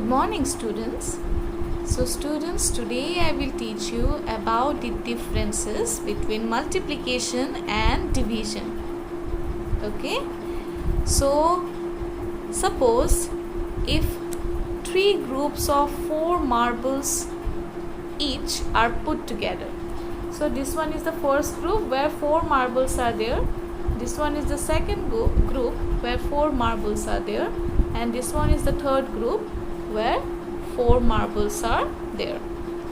Good morning, students. So students, today I will teach you about the differences between multiplication and division. Okay, so suppose if three groups of 4 marbles each are put together. So this one is the first group where 4 marbles are there. This one is the second group where 4 marbles are there, and this one is the third group where 4 marbles are there.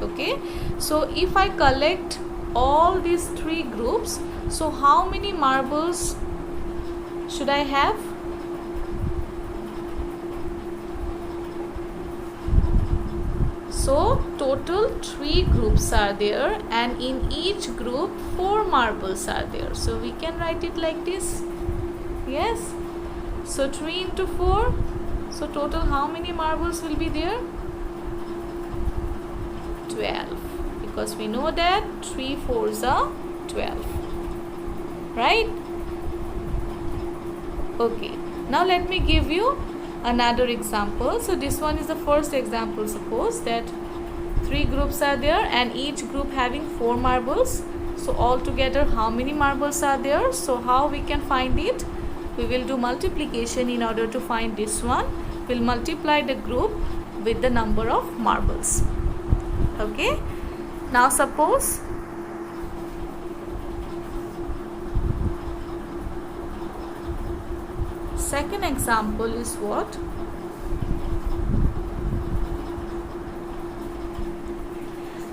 Okay, so if I collect all these 3 groups, so how many marbles should I have? So total 3 groups are there, and in each group 4 marbles are there. So we can write it like this. Yes. So 3 into 4. So total how many marbles will be there? 12. Because we know that 3 4s are 12. Right? Okay. Now let me give you another example. So this one is the first example. Suppose that 3 groups are there and each group having 4 marbles. So altogether how many marbles are there? So how we can find it? We will do multiplication in order to find this one. We'll multiply the group with the number of marbles. Okay. Now suppose second example is what?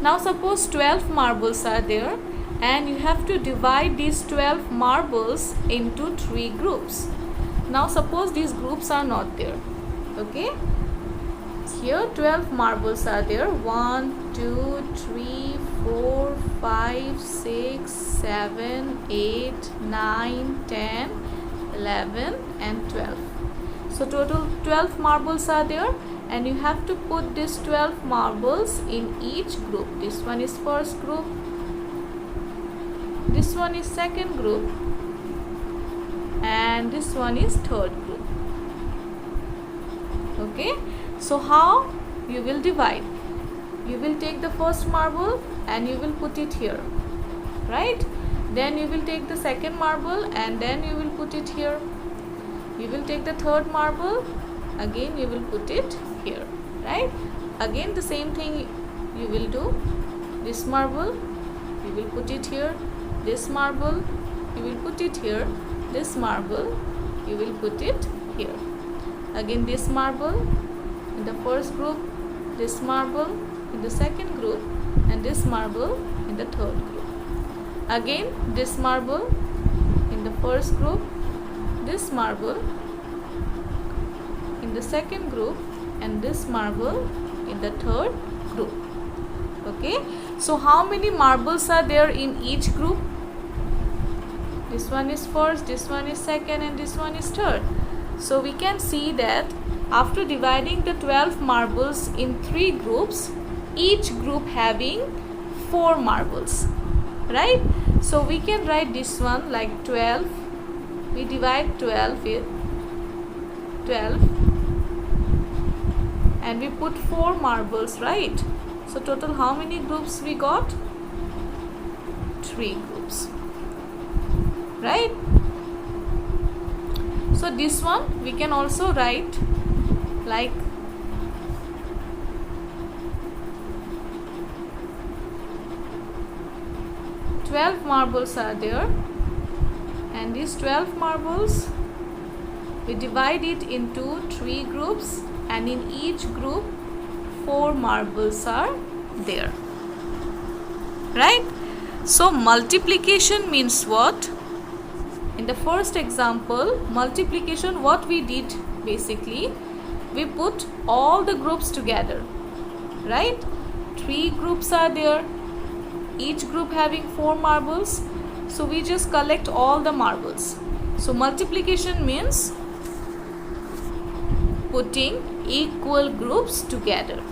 Now suppose 12 marbles are there, and you have to divide these 12 marbles into 3 groups. Now suppose these groups are not there. Okay, here 12 marbles are there. 1 2 3 4 5 6 7 8 9 10 11 and 12. So total 12 marbles are there, and you have to put these 12 marbles in each group. This one is first group, this one is second group, and this one is third group. Okay, so how you will divide? You will take the first marble and you will put it here, right? Then you will take the second marble and then you will put it here. You will take the third marble, again you will put it here, right? Again the same thing you will do. This marble you will put it here, this marble you will put it here, this marble you will put it here. Again this marble in the first group, this marble in the second group, and this marble in the third group. Again this marble in the first group, this marble in the second group, and this marble in the third group. Okay, so how many marbles are there in each group? This one is first, this one is second, and this one is third. So we can see that after dividing the 12 marbles in 3 groups, each group having 4 marbles, right? So we can write this one like 12. We divide 12 with 12 and we put 4 marbles, right? So total how many groups we got? 3 groups, right? So this one we can also write like $12 marbles are there, and these 12 marbles we divide it into 3 groups, and in each group 4 marbles are there, right? So multiplication means what? In the first example, multiplication, what we did basically, we put all the groups together, right? 3 groups are there, each group having 4 marbles. So we just collect all the marbles. So multiplication means putting equal groups together.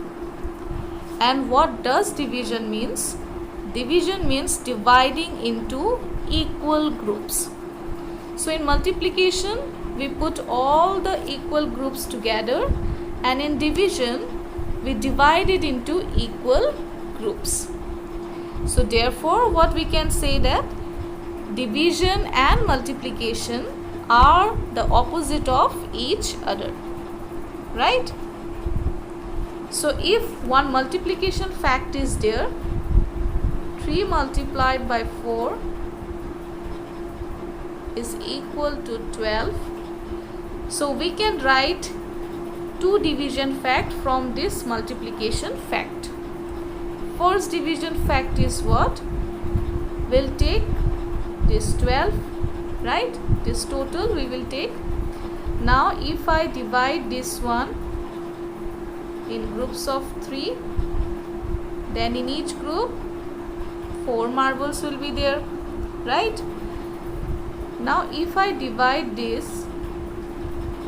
And what does division means? Division means dividing into equal groups. So in multiplication we put all the equal groups together, and in division we divide it into equal groups. So therefore what we can say that division and multiplication are the opposite of each other, right? So if one multiplication fact is there, 3 multiplied by 4 is equal to 12. So we can write 2 division fact from this multiplication fact. First division fact is what? We'll take this 12, right? This total we will take. Now if I divide this one in groups of 3, then in each group 4 marbles will be there, right? Now if I divide this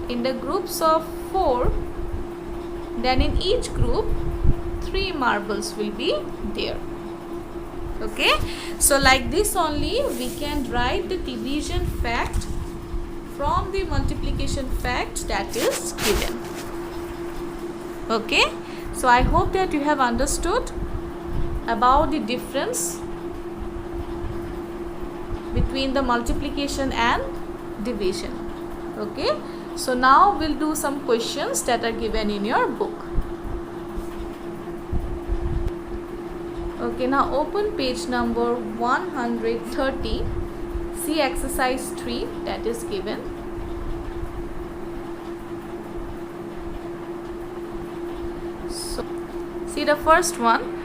in the groups of 4, then in each group 3 marbles will be there. Okay, so like this only we can write the division fact from the multiplication fact that is given. Okay, so I hope that you have understood about the difference between the multiplication and division. Okay, so now we'll do some questions that are given in your book. Okay, now open page number 130. See exercise 3 that is given. So see the first one.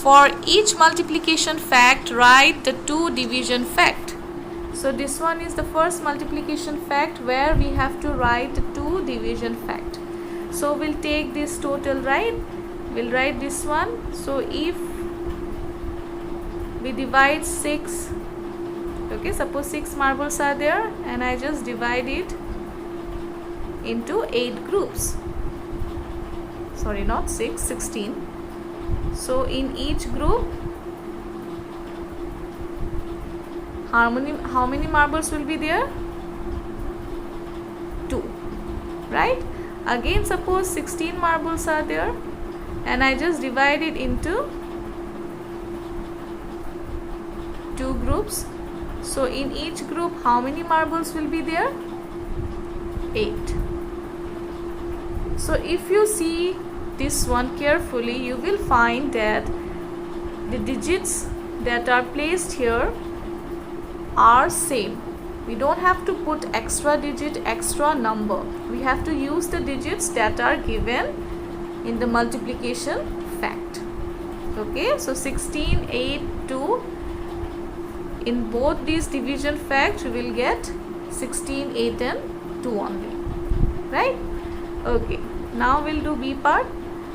For each multiplication fact, write the 2 division fact. So this one is the first multiplication fact where we have to write the 2 division fact. So we'll take this total, right? We'll write this one. So if we divide 6, okay, suppose 6 marbles are there and I just divide it into 8 groups. Sorry, not 6, 16. So in each group, how many marbles will be there? 2, right? Again, suppose 16 marbles are there and I just divide it into 2 groups. So in each group, how many marbles will be there? 8. So if you see this one carefully, you will find that the digits that are placed here are same. We don't have to put extra digit, extra number. We have to use the digits that are given in the multiplication fact. Okay, so 16, 8, 2. In both these division facts, we will get 16, 8 and 2 only, right? Okay, now we'll do B part.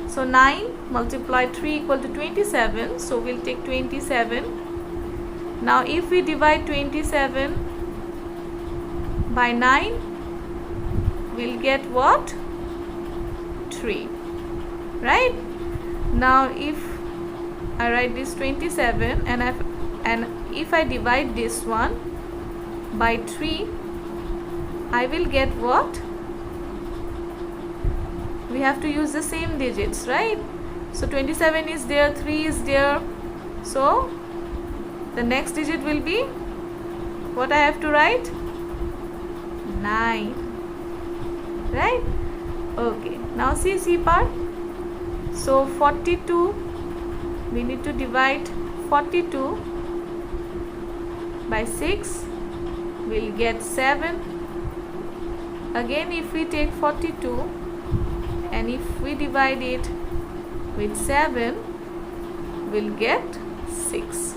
So 9 multiplied 3 equal to 27. So we'll take 27. Now if we divide 27 by 9, we'll get what? 3, right? Now if I write this 27 and if I divide this one by 3, I will get what? We have to use the same digits, right? So 27 is there, 3 is there. So the next digit will be what I have to write? 9, right? Okay, now see C part. So 42, we need to divide 42 by 6, we'll get 7. Again, if we take 42 and if we divide it with 7, we'll get 6,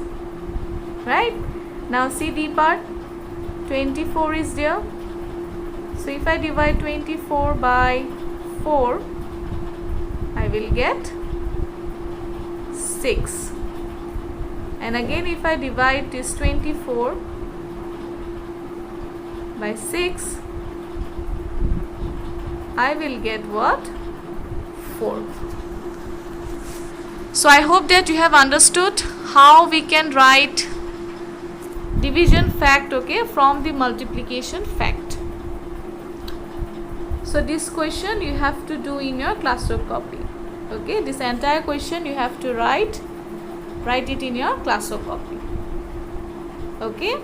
right? Now see D part. 24 is there. So if I divide 24 by 4, I will get 6. And again, if I divide this 24 by 6, I will get what? 4. So I hope that you have understood how we can write division fact, okay, from the multiplication fact. So this question you have to do in your classwork copy. Okay, this entire question you have to write it in your class copy. Okay.